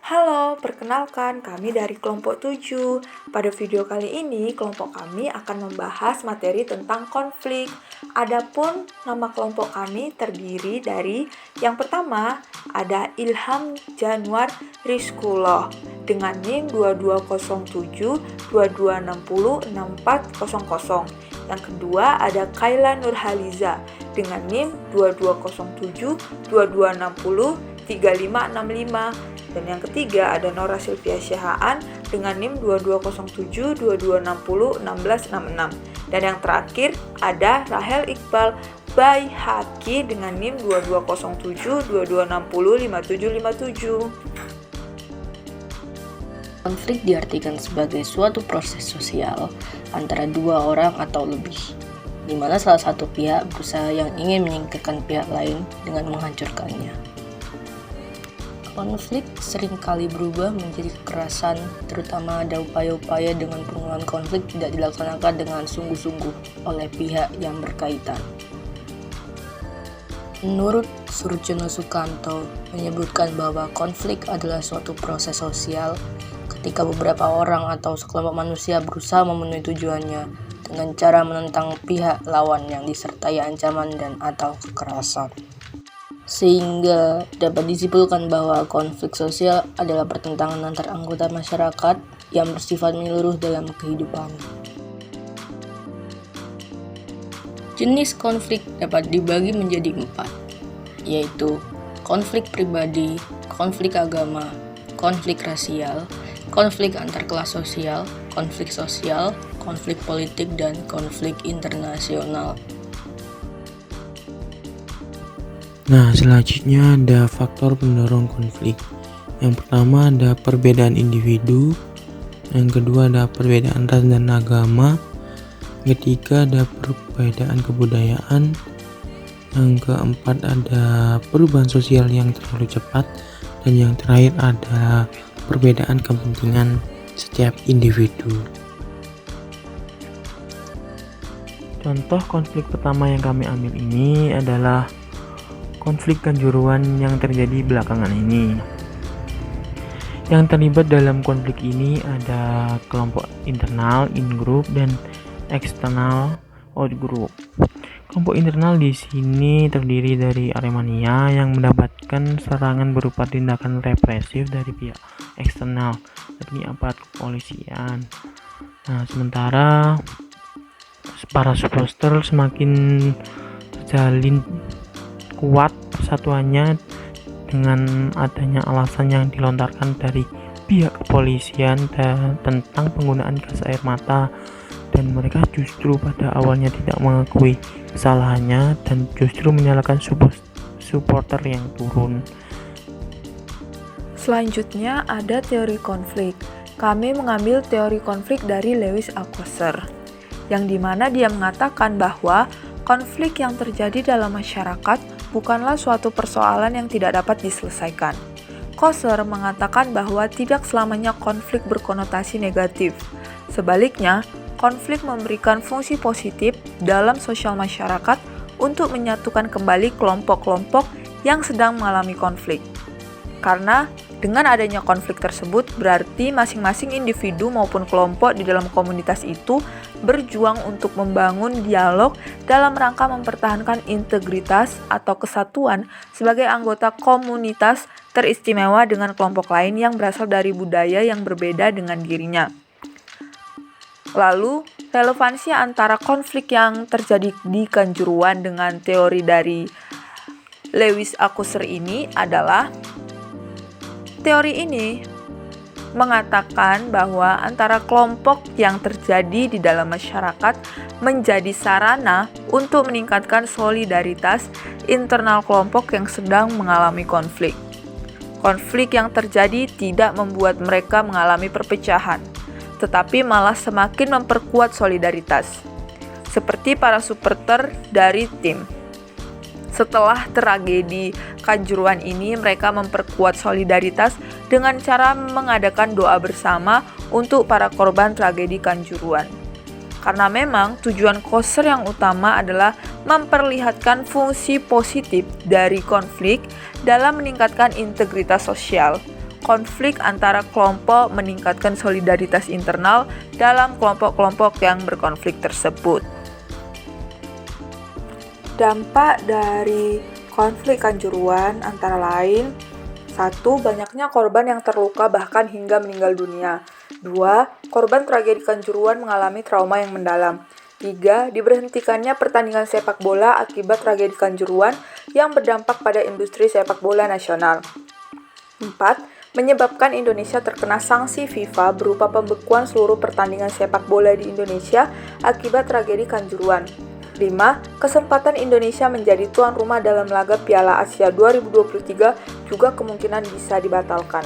Halo, perkenalkan kami dari kelompok 7. Pada video kali ini, kelompok kami akan membahas materi tentang konflik. Adapun nama kelompok kami terdiri dari yang pertama ada Ilham Januar Rizkullah dengan NIM 2207 2260 6400. Yang kedua ada Kaila Nurhaliza dengan NIM 2207 2260 3565. Dan yang ketiga ada Nora Sylvia Syahaan dengan NIM 2207 2260 1666. Dan yang terakhir ada Rahel Iqbal Baihaqi dengan NIM 2207 2260 5757. Konflik diartikan sebagai suatu proses sosial antara dua orang atau lebih, di mana salah satu pihak berusaha yang ingin menyingkirkan pihak lain dengan menghancurkannya. Konflik seringkali berubah menjadi kekerasan, terutama ada upaya-upaya dengan penanggulangan konflik tidak dilaksanakan dengan sungguh-sungguh oleh pihak yang berkaitan. Menurut Surjono Sukanto menyebutkan bahwa konflik adalah suatu proses sosial ketika beberapa orang atau sekelompok manusia berusaha memenuhi tujuannya dengan cara menentang pihak lawan yang disertai ancaman dan atau kekerasan. Sehingga dapat disimpulkan bahwa konflik sosial adalah pertentangan antar anggota masyarakat yang bersifat menyeluruh dalam kehidupan. Jenis konflik dapat dibagi menjadi 4, yaitu konflik pribadi, konflik agama, konflik rasial, konflik antar kelas sosial, konflik politik, dan konflik internasional. Nah, selanjutnya ada faktor pendorong konflik. Yang pertama ada perbedaan individu, yang kedua ada perbedaan ras dan agama, yang ketiga ada perbedaan kebudayaan, yang keempat ada perubahan sosial yang terlalu cepat, dan yang terakhir ada perbedaan kepentingan setiap individu. Contoh konflik pertama yang kami ambil ini adalah konflik Kanjuruhan yang terjadi belakangan ini. Yang terlibat dalam konflik ini ada kelompok internal in-group dan eksternal out-group. Kelompok internal di sini terdiri dari Aremania yang mendapatkan serangan berupa tindakan represif dari pihak eksternal, yakni aparat kepolisian. Nah, sementara para supporter semakin terjalin kuat persatuannya dengan adanya alasan yang dilontarkan dari pihak kepolisian tentang penggunaan gas air mata, dan mereka justru pada awalnya tidak mengakui kesalahannya dan justru menyalahkan supporter yang turun. Selanjutnya ada teori konflik. Kami mengambil teori konflik dari Lewis Althusser, yang dimana dia mengatakan bahwa konflik yang terjadi dalam masyarakat bukanlah suatu persoalan yang tidak dapat diselesaikan. Althusser mengatakan bahwa tidak selamanya konflik berkonotasi negatif. Sebaliknya, konflik memberikan fungsi positif dalam sosial masyarakat untuk menyatukan kembali kelompok-kelompok yang sedang mengalami konflik. Karena dengan adanya konflik tersebut berarti masing-masing individu maupun kelompok di dalam komunitas itu berjuang untuk membangun dialog dalam rangka mempertahankan integritas atau kesatuan sebagai anggota komunitas teristimewa dengan kelompok lain yang berasal dari budaya yang berbeda dengan dirinya. Lalu, relevansi antara konflik yang terjadi di Kanjuruhan dengan teori dari Lewis Althusser ini adalah teori ini mengatakan bahwa antara kelompok yang terjadi di dalam masyarakat menjadi sarana untuk meningkatkan solidaritas internal kelompok yang sedang mengalami konflik. Konflik yang terjadi tidak membuat mereka mengalami perpecahan, tetapi malah semakin memperkuat solidaritas. Seperti para supporter dari tim. Setelah tragedi Kanjuruhan ini, mereka memperkuat solidaritas dengan cara mengadakan doa bersama untuk para korban tragedi Kanjuruhan. Karena memang tujuan Althusser yang utama adalah memperlihatkan fungsi positif dari konflik dalam meningkatkan integritas sosial konflik antara kelompok meningkatkan solidaritas internal dalam kelompok-kelompok yang berkonflik tersebut. Dampak dari konflik Kanjuruhan antara lain: 1. Banyaknya korban yang terluka bahkan hingga meninggal dunia. 2. Korban tragedi Kanjuruhan mengalami trauma yang mendalam. 3. Diberhentikannya pertandingan sepak bola akibat tragedi Kanjuruhan yang berdampak pada industri sepak bola nasional. 4. Menyebabkan Indonesia terkena sanksi FIFA berupa pembekuan seluruh pertandingan sepak bola di Indonesia akibat tragedi Kanjuruhan. 5. Kesempatan Indonesia menjadi tuan rumah dalam laga Piala Asia 2023 juga kemungkinan bisa dibatalkan.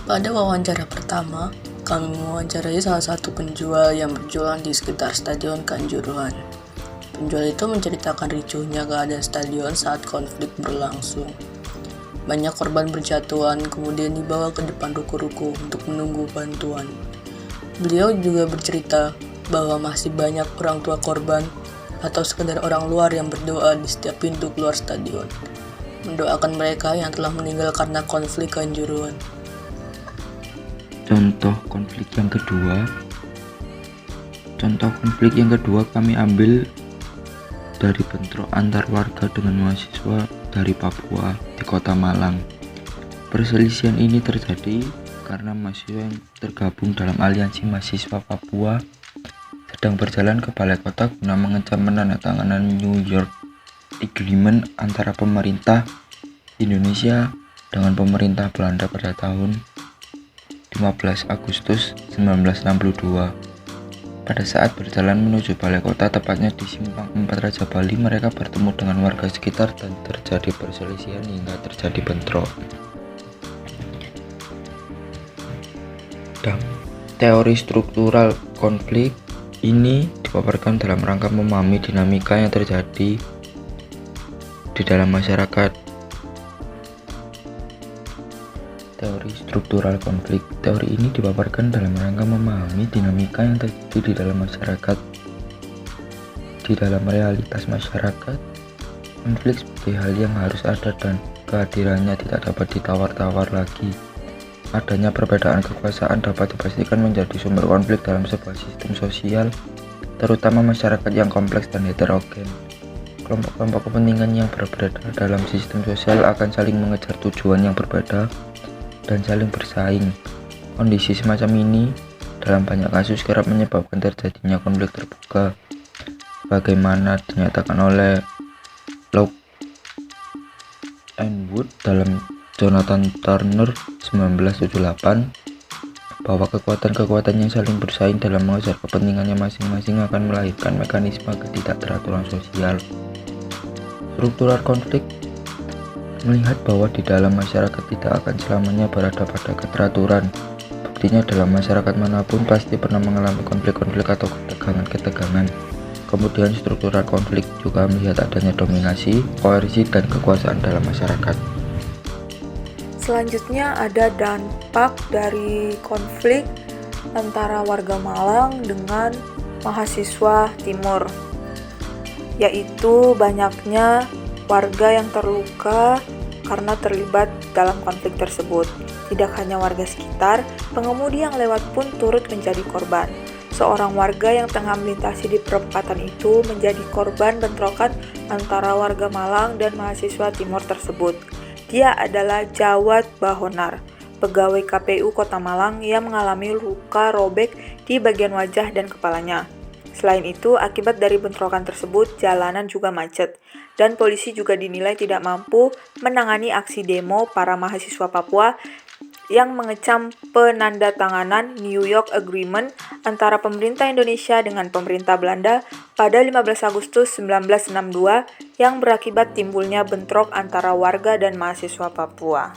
Pada wawancara pertama, kami mewawancarai salah satu penjual yang berjualan di sekitar Stadion Kanjuruhan. Penjual itu menceritakan ricuhnya keadaan stadion saat konflik berlangsung. Banyak korban berjatuhan kemudian dibawa ke depan ruko-ruko untuk menunggu bantuan. Beliau juga bercerita bahwa masih banyak orang tua korban atau sekedar orang luar yang berdoa di setiap pintu keluar stadion, mendoakan mereka yang telah meninggal karena konflik Kanjuruhan. Contoh konflik yang kedua kami ambil dari bentrok antar warga dengan mahasiswa dari Papua di Kota Malang. Perselisihan ini terjadi karena mahasiswa yang tergabung dalam aliansi mahasiswa Papua sedang berjalan ke balai kota guna mengecam penandatanganan New York Agreement antara pemerintah Indonesia dengan pemerintah Belanda pada tahun 15 Agustus 1962. Pada saat berjalan menuju balai kota, tepatnya di Simpang 4 Raja Bali, mereka bertemu dengan warga sekitar dan terjadi perselisihan hingga terjadi bentrok. Teori struktural konflik ini dipaparkan dalam rangka memahami dinamika yang terjadi di dalam masyarakat. Teori struktural konflik. Teori ini dipaparkan dalam rangka memahami dinamika yang terjadi di dalam masyarakat. Di dalam realitas masyarakat, konflik sebagai hal yang harus ada dan kehadirannya tidak dapat ditawar-tawar lagi. Adanya perbedaan kekuasaan dapat dipastikan menjadi sumber konflik dalam sebuah sistem sosial, terutama masyarakat yang kompleks dan heterogen. Kelompok-kelompok kepentingan yang berbeda dalam sistem sosial akan saling mengejar tujuan yang berbeda dan saling bersaing. Kondisi semacam ini dalam banyak kasus kerap menyebabkan terjadinya konflik terbuka, bagaimana dinyatakan oleh Locke and Wood dalam Jonathan Turner 1978, bahwa kekuatan-kekuatan yang saling bersaing dalam mengejar kepentingannya masing-masing akan melahirkan mekanisme ketidakteraturan sosial. Struktural konflik melihat bahwa di dalam masyarakat tidak akan selamanya berada pada keteraturan. Buktinya dalam masyarakat manapun pasti pernah mengalami konflik-konflik atau ketegangan-ketegangan. Kemudian struktural konflik juga melihat adanya dominasi, koersi, dan kekuasaan dalam masyarakat. Selanjutnya ada dampak dari konflik antara warga Malang dengan mahasiswa Timur, yaitu banyaknya warga yang terluka karena terlibat dalam konflik tersebut. Tidak hanya warga sekitar, pengemudi yang lewat pun turut menjadi korban. Seorang warga yang tengah melintasi di perempatan itu menjadi korban bentrokan antara warga Malang dan mahasiswa Timur tersebut. Dia adalah Jawad Bahonar, pegawai KPU Kota Malang yang mengalami luka robek di bagian wajah dan kepalanya. Selain itu, akibat dari bentrokan tersebut, jalanan juga macet, dan polisi juga dinilai tidak mampu menangani aksi demo para mahasiswa Papua yang mengecam penandatanganan New York Agreement antara pemerintah Indonesia dengan pemerintah Belanda pada 15 Agustus 1962 yang berakibat timbulnya bentrok antara warga dan mahasiswa Papua.